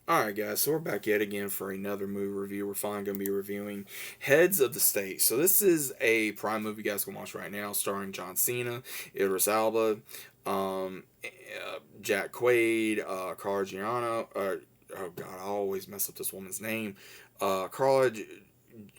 Alright, guys, so we're back yet again for another movie review. We're finally going to be reviewing Heads of the State. So, this is a Prime movie you guys can watch right now, starring John Cena, Idris Elba, Jack Quaid, Carla Giano. Oh, God, I always mess up this woman's name. Carla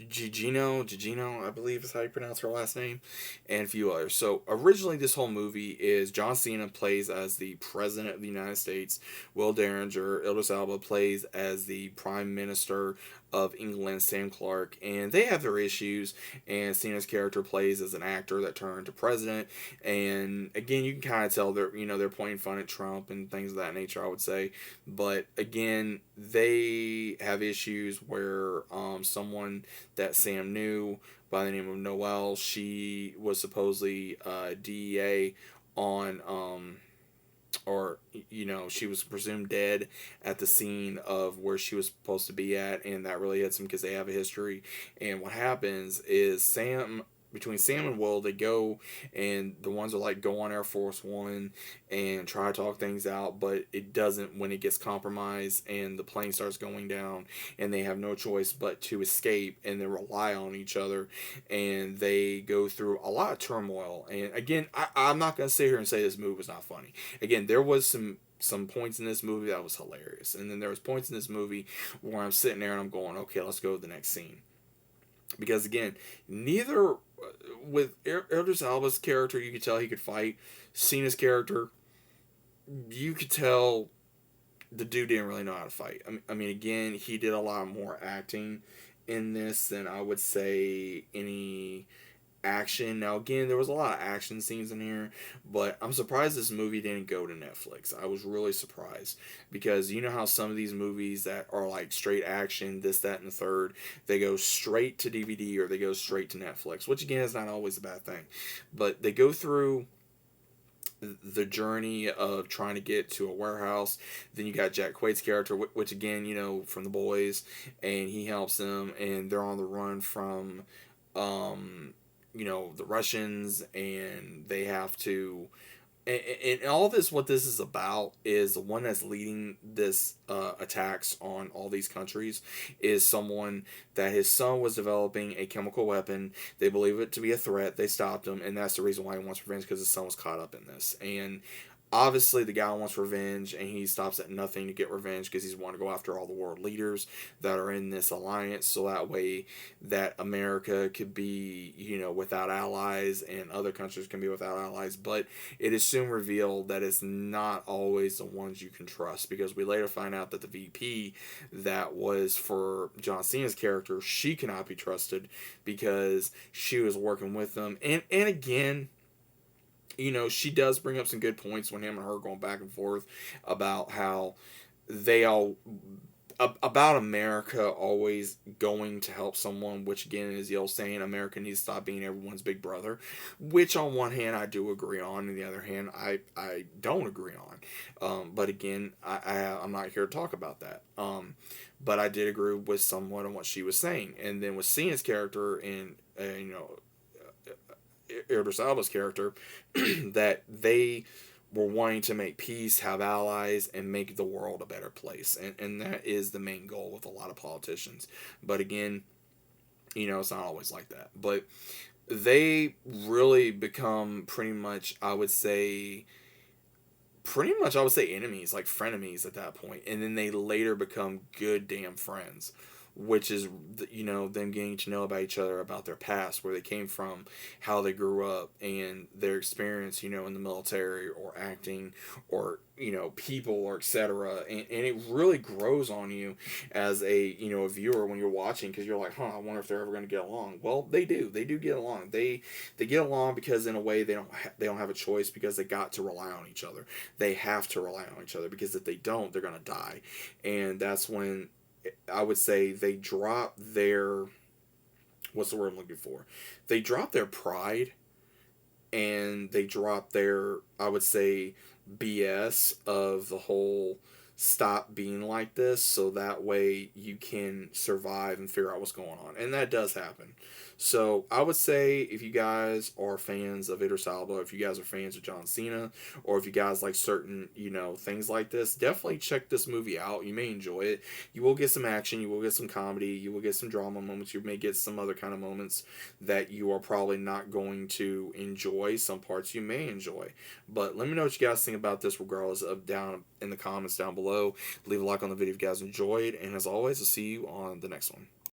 Gigino, I believe is how you pronounce her last name, and a few others. So originally, this whole movie is John Cena plays as the President of the United States. Will Derringer, Idris Elba plays as the Prime Minister of England, Sam Clark, and they have their issues. And Cena's character plays as an actor that turned to president. And again, you can kind of tell they're pointing fun at Trump and things of that nature. I would say, but again, they have issues where someone that Sam knew by the name of Noelle. She was supposedly DEA on, or she was presumed dead at the scene of where she was supposed to be at, and that really hits them because they have a history. And what happens is between Sam and Will, they go, and the ones are like go on Air Force One and try to talk things out, but it doesn't when it gets compromised and the plane starts going down, and they have no choice but to escape, and they rely on each other, and they go through a lot of turmoil. And again, I'm not going to sit here and say this movie was not funny. Again, there was some points in this movie that was hilarious, and then there was points in this movie where I'm sitting there and I'm going, okay, let's go to the next scene. Because again, neither with Idris Elba's character, you could tell he could fight. Cena's character, you could tell the dude didn't really know how to fight. I mean, again, he did a lot more acting in this than I would say any action. Now, again, there was a lot of action scenes in here, but I'm surprised this movie didn't go to Netflix. I was really surprised because you know how some of these movies that are like straight action, this, that, and the third, they go straight to DVD or they go straight to Netflix, which again is not always a bad thing, but they go through the journey of trying to get to a warehouse. Then you got Jack Quaid's character, which again, from the boys, and he helps them, and they're on the run from, um, the Russians, and they have to. And all this, what this is about, is the one that's leading this attacks on all these countries is someone that his son was developing a chemical weapon. They believe it to be a threat. They stopped him, and that's the reason why he wants revenge because his son was caught up in this. And obviously the guy wants revenge, and he stops at nothing to get revenge because he's wanting to go after all the world leaders that are in this alliance, so that way that America could be without allies and other countries can be without allies. But it is soon revealed that it's not always the ones you can trust, because we later find out that the VP that was for John Cena's character, she cannot be trusted because she was working with them. And again, she does bring up some good points when him and her going back and forth about how they all about America always going to help someone, which again is the old saying, America needs to stop being everyone's big brother, which on one hand I do agree on, and the other hand I don't agree on. But again, I'm not here to talk about that. But I did agree with somewhat on what she was saying, and then with Cena's character and Idris Elba's character, that they were wanting to make peace, have allies, and make the world a better place. And that is the main goal with a lot of politicians. But again, it's not always like that. But they really become I would say enemies, like frenemies at that point, and then they later become good damn friends, which is them getting to know about each other, about their past, where they came from, how they grew up, and their experience in the military or acting or people or etc. And it really grows on you as a viewer when you're watching, because you're like, I wonder if they're ever going to get along. Well, they do get along. They get along because in a way they don't have a choice, because they got to rely on each other. They have to rely on each other, because if they don't, they're going to die. And that's when I would say they drop their, what's the word I'm looking for? They drop their pride, and they drop their, I would say, BS of the whole stop being like this so that way you can survive and figure out what's going on. And that does happen. So I would say if you guys are fans of Idris Elba, if you guys are fans of John Cena, or if you guys like certain, things like this, definitely check this movie out. You may enjoy it. You will get some action, you will get some comedy, you will get some drama moments, you may get some other kind of moments that you are probably not going to enjoy. Some parts you may enjoy. But let me know what you guys think about this regardless of down in the comments down below. Leave a like on the video if you guys enjoyed. And as always, I'll see you on the next one.